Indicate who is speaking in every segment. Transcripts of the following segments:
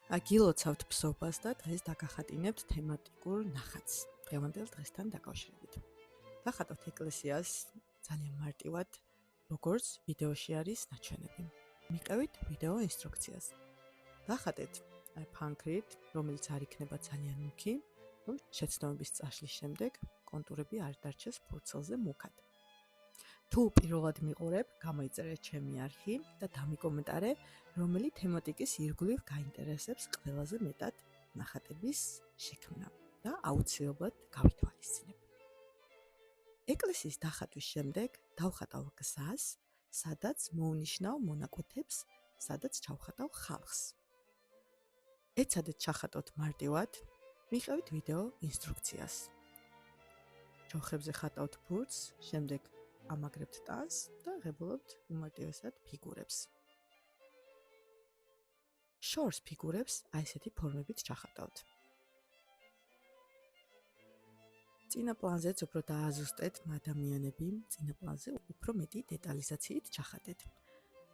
Speaker 1: გილოცავთ ფსობას და დღეს დაგახატინებთ თემატიკურ ნახატს დღევანდელ დღესთან დაკავშირებით. დახატავთ ეკლესიას ძალიან მარტივად, როგორც ვიდეოში არის ნაჩვენები. მიყევით ვიდეო ინსტრუქციას. დახატეთ ფანქრით, რომელიც არ იქნება ძალიან მუქი, რომ შეცდომების წაშლის შემდეგ კონტურები არ დარჩეს ფურცელზე მუქად. თუ პირველად მიყურებ, გამოიწერე ჩემი არხი და დამიკომენტარე, რომელი თემატიკის ირგვლივ გაინტერესებს ყველაზე მეტად ნახატების შექმნა და აუცილებლად გავითვალისწინებ. ეკლესიის დახატვის შემდეგ დავხატავ გზას, სადაც მოვნიშნავ მონაკვეთებს, სადაც ჩავხატავ ხალხს. ეცადეთ ჩახატოთ მარტივად, მიყევით ვიდეო ინსტრუქციას. ჯოხებზე ხატავთ ბურთს, შემდეგ ამაგრებთ ტანს და ღებულობთ უმარტივესად ფიგურებს. შორს ფიგურებს ესეთი ფორმებით ჩახატავთ. წინა პლანზეც უფრო დააზუსტეთ ადამიანები, წინა პლანზე უფრო მეტი დეტალიზაციით ჩახატეთ.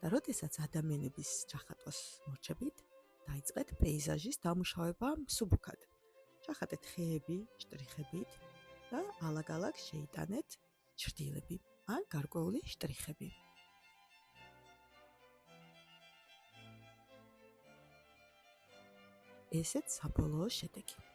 Speaker 1: და როდესაც ადამიანების ჩახატვას მორჩებით, დაიწყეთ პეიზაჟის დამუშავება მსუბუქად. ჩახატეთ ხეები შტრიხებით და ალაგ-ალაგ შეიტანეთ ჭრდილები ან გარკვეული შტრიხები. ესეც საბოლოო შედეგი.